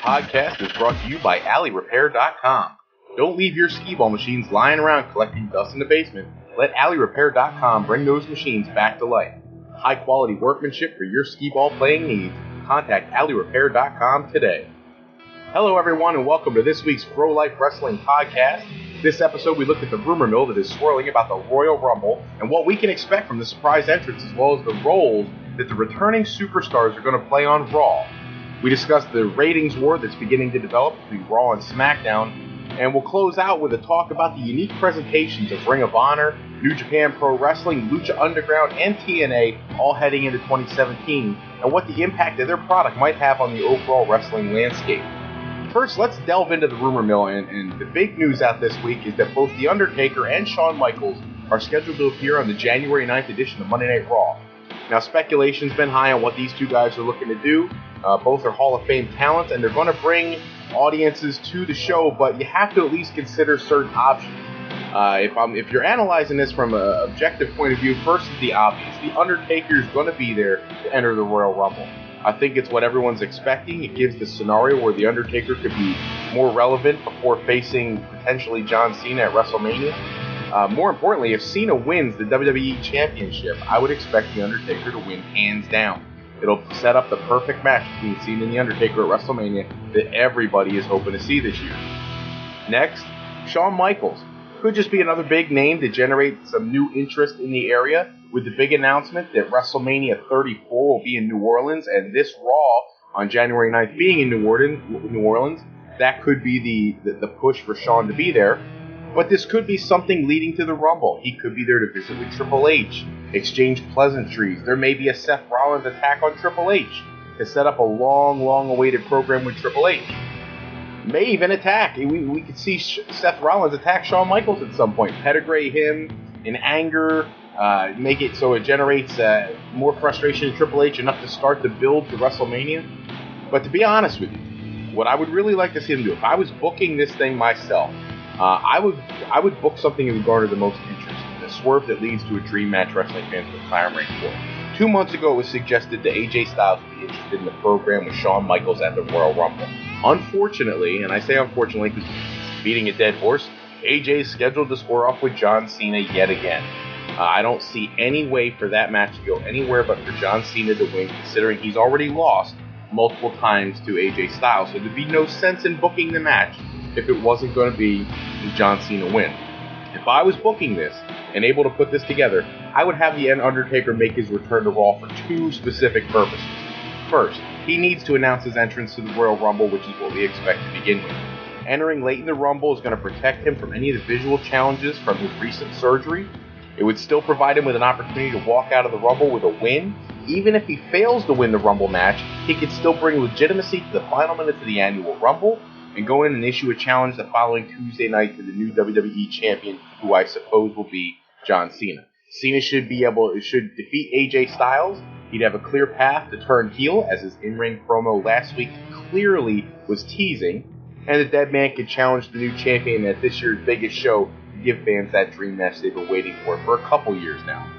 Podcast is brought to you by AlleyRepair.com. Don't leave your skee-ball machines lying around collecting dust in the basement. Let AlleyRepair.com bring those machines back to life. High-quality workmanship for your skee-ball playing needs. Contact AlleyRepair.com today. Hello, everyone, and welcome to this week's Fro Wrestling Podcast. This episode, we looked at the rumor mill that is swirling about the Royal Rumble and what we can expect from the surprise entrants, as well as the roles that the returning superstars are going to play on Raw. We discussed the ratings war that's beginning to develop between Raw and SmackDown, and we'll close out with a talk about the unique presentations of Ring of Honor, New Japan Pro Wrestling, Lucha Underground, and TNA all heading into 2017, and what the impact of their product might have on the overall wrestling landscape. First, let's delve into the rumor mill, and the big news out this week is that both The Undertaker and Shawn Michaels are scheduled to appear on the January 9th edition of Monday Night Raw. Now, speculation's been high on what these two guys are looking to do. Both are Hall of Fame talents, and they're going to bring audiences to the show, but you have to at least consider certain options. If you're analyzing this from an objective point of view, first is the obvious. The Undertaker is going to be there to enter the Royal Rumble. I think it's what everyone's expecting. It gives the scenario where The Undertaker could be more relevant before facing potentially John Cena at WrestleMania. More importantly, if Cena wins the WWE Championship, I would expect The Undertaker to win hands down. It'll set up the perfect match between Cena and The Undertaker at WrestleMania that everybody is hoping to see this year. Next, Shawn Michaels. Could just be another big name to generate some new interest in the area, with the big announcement that WrestleMania 34 will be in New Orleans, and this Raw on January 9th being in New Orleans, that could be the push for Shawn to be there. But this could be something leading to the Rumble. He could be there to visit with Triple H, exchange pleasantries. There may be a Seth Rollins attack on Triple H to set up a long awaited program with Triple H. May even attack. We could see Seth Rollins attack Shawn Michaels at some point, pedigree him in anger, make it so it generates more frustration in Triple H, enough to start the build to WrestleMania. But to be honest with you, what I would really like to see him do, if I was booking this thing myself, I would book something that would garner the most interest. The swerve that leads to a dream match wrestling fans would clamoring for. 2 months ago, it was suggested that AJ Styles would be interested in the program with Shawn Michaels at the Royal Rumble. Unfortunately, and I say unfortunately because it's beating a dead horse, AJ is scheduled to square off with John Cena yet again. I don't see any way for that match to go anywhere but for John Cena to win, considering he's already lost multiple times to AJ Styles. So there'd be no sense in booking the match if it wasn't going to be John Cena win. If I was booking this and able to put this together, I would have the Undertaker make his return to Raw for two specific purposes. First, he needs to announce his entrance to the Royal Rumble, which is what we expect to begin with. Entering late in the Rumble is going to protect him from any of the visual challenges from his recent surgery. It would still provide him with an opportunity to walk out of the Rumble with a win. Even if he fails to win the Rumble match, he could still bring legitimacy to the final minutes of the annual Rumble and go in and issue a challenge the following Tuesday night to the new WWE Champion, who I suppose will be John Cena. Cena should defeat AJ Styles. He'd have a clear path to turn heel, as his in-ring promo last week clearly was teasing, and the dead man could challenge the new champion at this year's biggest show to give fans that dream match they've been waiting for a couple years now.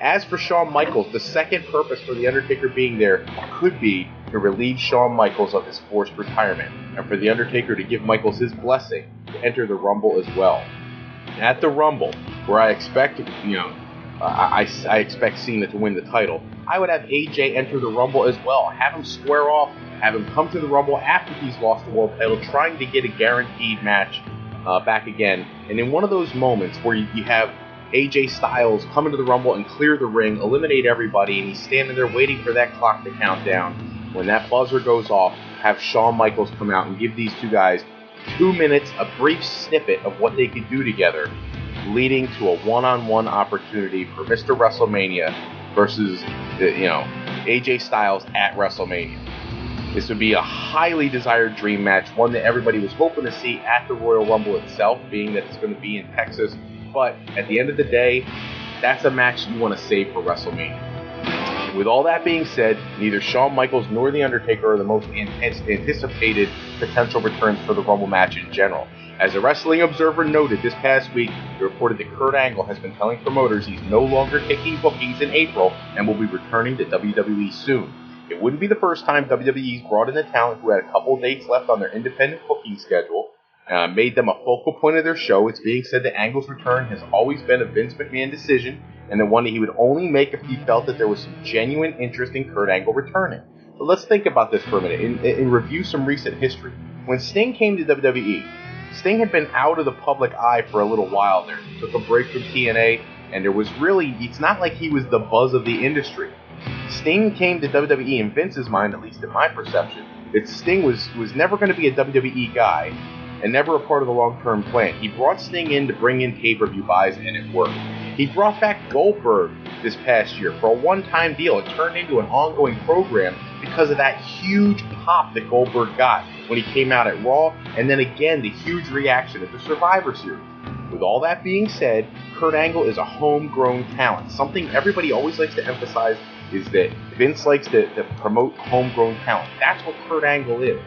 As for Shawn Michaels, the second purpose for The Undertaker being there could be to relieve Shawn Michaels of his forced retirement, and for The Undertaker to give Michaels his blessing to enter the Rumble as well. At the Rumble, where I expect, I expect Cena to win the title, I would have AJ enter the Rumble as well. Have him square off, have him come to the Rumble after he's lost the world title, trying to get a guaranteed match back again. And in one of those moments where you have AJ Styles come into the Rumble and clear the ring, eliminate everybody, and he's standing there waiting for that clock to count down. When that buzzer goes off, have Shawn Michaels come out and give these two guys 2 minutes, a brief snippet of what they could do together, leading to a one-on-one opportunity for Mr. WrestleMania versus AJ Styles at WrestleMania. This would be a highly desired dream match, one that everybody was hoping to see at the Royal Rumble itself, being that it's going to be in Texas. But at the end of the day, that's a match you want to save for WrestleMania. With all that being said, neither Shawn Michaels nor The Undertaker are the most anticipated potential returns for the Rumble match in general. As a Wrestling Observer noted this past week, it reported that Kurt Angle has been telling promoters he's no longer taking bookings in April and will be returning to WWE soon. It wouldn't be the first time WWE's brought in a talent who had a couple dates left on their independent booking schedule, made them a focal point of their show. It's being said that Angle's return has always been a Vince McMahon decision, and the one that he would only make if he felt that there was some genuine interest in Kurt Angle returning. But let's think about this for a minute and review some recent history. When Sting came to WWE, Sting had been out of the public eye for a little while there. He took a break from TNA, and there was really, it's not like he was the buzz of the industry. Sting came to WWE in Vince's mind, at least in my perception, that Sting was never going to be a WWE guy and never a part of the long-term plan. He brought Sting in to bring in pay-per-view buys, and it worked. He brought back Goldberg this past year for a one-time deal. It turned into an ongoing program because of that huge pop that Goldberg got when he came out at Raw, and then again the huge reaction at the Survivor Series. With all that being said, Kurt Angle is a homegrown talent. Something everybody always likes to emphasize is that Vince likes to promote homegrown talent. That's what Kurt Angle is.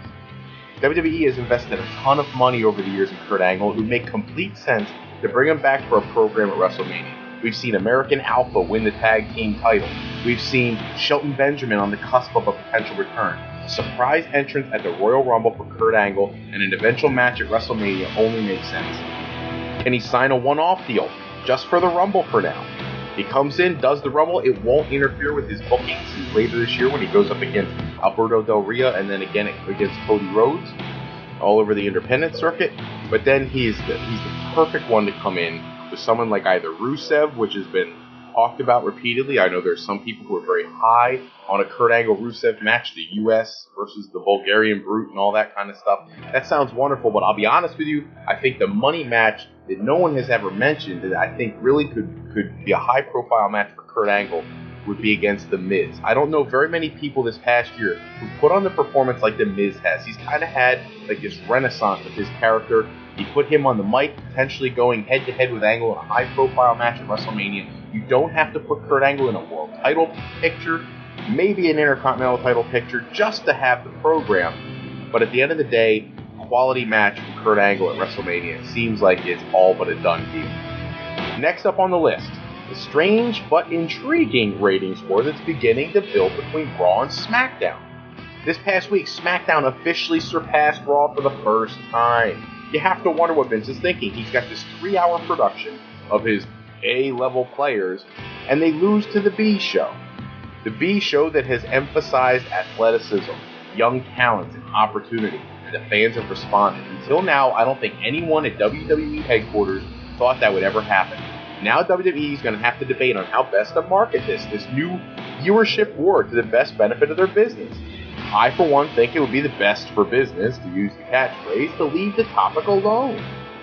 WWE has invested a ton of money over the years in Kurt Angle. It would make complete sense to bring him back for a program at WrestleMania. We've seen American Alpha win the tag team title. We've seen Shelton Benjamin on the cusp of a potential return. A surprise entrance at the Royal Rumble for Kurt Angle and an eventual match at WrestleMania only makes sense. Can he sign a one-off deal just for the Rumble for now? He comes in, does the Rumble, it won't interfere with his bookings later this year when he goes up against Alberto Del Rio and then again against Cody Rhodes all over the independent circuit. But then he's the perfect one to come in with someone like either Rusev, which has been talked about repeatedly. I know there's some people who are very high on a Kurt Angle-Rusev match, the U.S. versus the Bulgarian Brute and all that kind of stuff. That sounds wonderful, but I'll be honest with you, I think the money match that no one has ever mentioned that I think really could be a high-profile match for Kurt Angle would be against The Miz. I don't know very many people this past year who put on the performance like The Miz has. He's kind of had like this renaissance with his character. He put him on the mic, potentially going head-to-head with Angle in a high-profile match at WrestleMania. You don't have to put Kurt Angle in a world title picture, maybe an Intercontinental title picture, just to have the program. But at the end of the day, quality match from Kurt Angle at WrestleMania seems like it's all but a done deal. Next up on the list, the strange but intriguing ratings war that's beginning to build between Raw and SmackDown. This past week, SmackDown officially surpassed Raw for the first time. You have to wonder what Vince is thinking. He's got this 3-hour production of his A-level players, and they lose to the B Show. The B Show that has emphasized athleticism, young talents, and opportunity. The fans have responded. Until now, I don't think anyone at WWE headquarters thought that would ever happen. Now WWE is going to have to debate on how best to market this new viewership war to the best benefit of their business. I, for one, think it would be the best for business, to use the catchphrase, to leave the topic alone.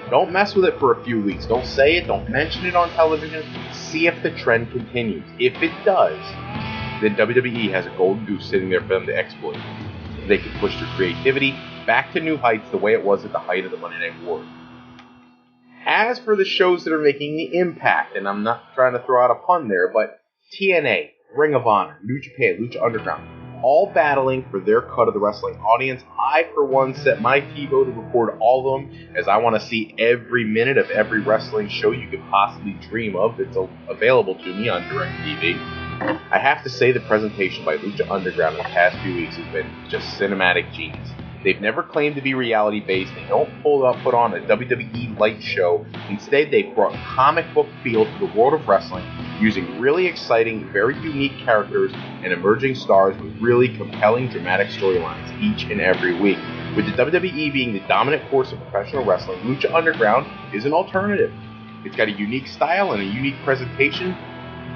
Don't mess with it for a few weeks. Don't say it. Don't mention it on television. See if the trend continues. If it does, then WWE has a golden goose sitting there for them to exploit. They can push their creativity back to new heights the way it was at the height of the Monday Night Wars. As for the shows that are making the impact, and I'm not trying to throw out a pun there, but TNA, Ring of Honor, New Japan, Lucha Underground, all battling for their cut of the wrestling audience. I, for one, set my TiVo to record all of them, as I want to see every minute of every wrestling show you could possibly dream of that's available to me on DirecTV. I have to say the presentation by Lucha Underground in the past few weeks has been just cinematic genius. They've never claimed to be reality-based. They don't put on a WWE light show. Instead, they've brought comic book feel to the world of wrestling, using really exciting, very unique characters and emerging stars with really compelling, dramatic storylines each and every week. With the WWE being the dominant force of professional wrestling, Lucha Underground is an alternative. It's got a unique style and a unique presentation.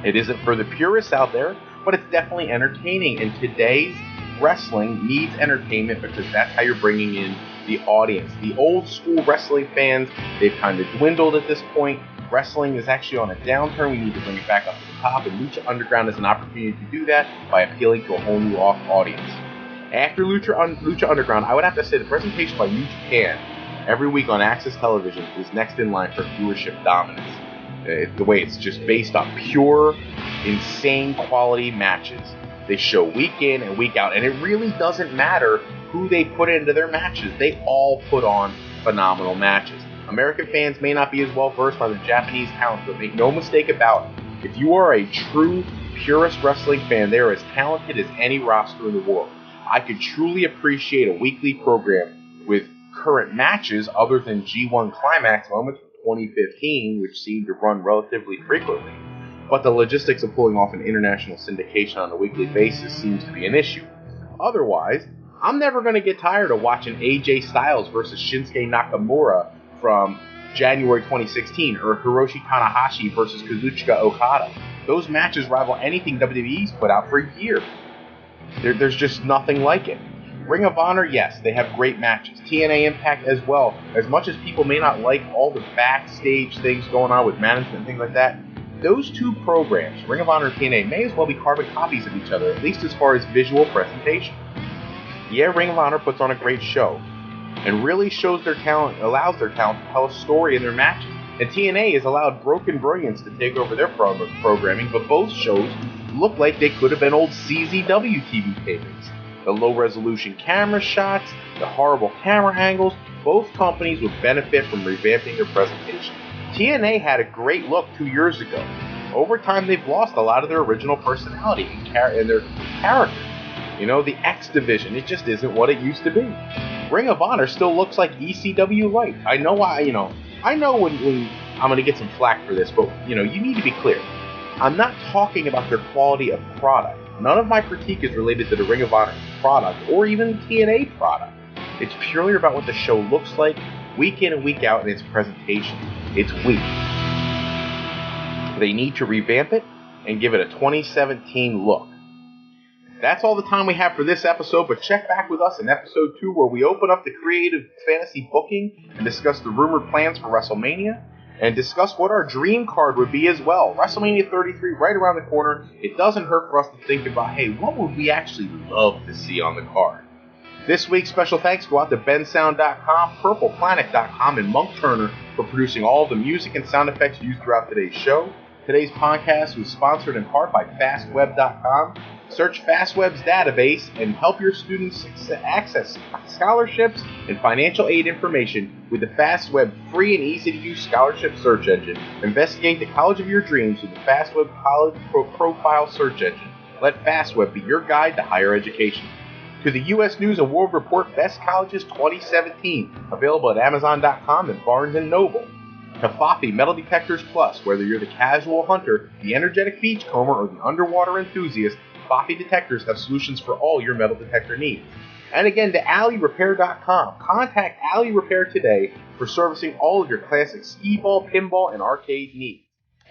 It isn't for the purists out there, but it's definitely entertaining. And today's wrestling needs entertainment because that's how you're bringing in the audience. The old school wrestling fans, they've kind of dwindled at this point. Wrestling is actually on a downturn. We need to bring it back up to the top, and Lucha Underground is an opportunity to do that by appealing to a whole new audience. After Lucha Underground, I would have to say the presentation by New Japan every week on Access Television is next in line for viewership dominance. The way it's just based on pure, insane quality matches. They show week in and week out, and it really doesn't matter who they put into their matches. They all put on phenomenal matches. American fans may not be as well versed on the Japanese talent, but make no mistake about it. If you are a true purest wrestling fan, they are as talented as any roster in the world. I could truly appreciate a weekly program with current matches other than G1 Climax moments from 2015, which seemed to run relatively frequently. But the logistics of pulling off an international syndication on a weekly basis seems to be an issue. Otherwise, I'm never going to get tired of watching AJ Styles versus Shinsuke Nakamura from January 2016, or Hiroshi Tanahashi versus Kazuchika Okada. Those matches rival anything WWE's put out for years. There's just nothing like it. Ring of Honor, yes, they have great matches. TNA Impact as well. As much as people may not like all the backstage things going on with management and things like that, those two programs, Ring of Honor and TNA, may as well be carbon copies of each other, at least as far as visual presentation. Yeah, Ring of Honor puts on a great show, and really shows their talent, allows their talent to tell a story in their matches. And TNA has allowed Broken Brilliance to take over their programming, but both shows look like they could have been old CZW TV tapings. The low-resolution camera shots, the horrible camera angles, both companies would benefit from revamping their presentation. TNA had a great look 2 years ago. Over time, they've lost a lot of their original personality and their character. You know, the X Division, it just isn't what it used to be. Ring of Honor still looks like ECW Light. I know when I'm going to get some flack for this, but, you need to be clear. I'm not talking about their quality of product. None of my critique is related to the Ring of Honor product or even TNA product. It's purely about what the show looks like week in and week out in its presentation. It's weak. They need to revamp it and give it a 2017 look. That's all the time we have for this episode, but check back with us in episode 2 where we open up the creative fantasy booking and discuss the rumored plans for WrestleMania and discuss what our dream card would be as well. WrestleMania 33 right around the corner. It doesn't hurt for us to think about, hey, what would we actually love to see on the card? This week's special thanks go out to bensound.com, purpleplanet.com, and Monk Turner for producing all the music and sound effects used throughout today's show. Today's podcast was sponsored in part by fastweb.com. Search FastWeb's database and help your students access scholarships and financial aid information with the FastWeb free and easy-to-use scholarship search engine. Investigate the college of your dreams with the FastWeb College Profile search engine. Let FastWeb be your guide to higher education. To the U.S. News and World Report Best Colleges 2017, available at Amazon.com and Barnes & Noble. To Fofi Metal Detectors Plus, whether you're the casual hunter, the energetic beachcomber, or the underwater enthusiast, Fofi Detectors have solutions for all your metal detector needs. And again, to AlleyRepair.com. Contact Alley Repair today for servicing all of your classic skee-ball, pinball, and arcade needs.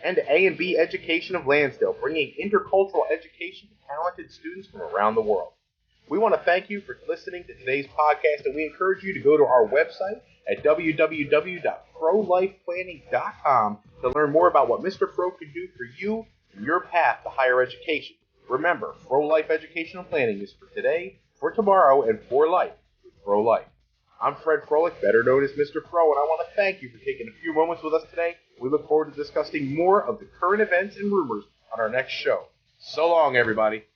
And to A&B Education of Lansdale, bringing intercultural education to talented students from around the world. We want to thank you for listening to today's podcast, and we encourage you to go to our website at www.frolifeplanning.com to learn more about what Mr. Fro can do for you and your path to higher education. Remember, Fro Life Educational Planning is for today, for tomorrow, and for life with Fro Life. I'm Fred Froelich, better known as Mr. Fro, and I want to thank you for taking a few moments with us today. We look forward to discussing more of the current events and rumors on our next show. So long, everybody.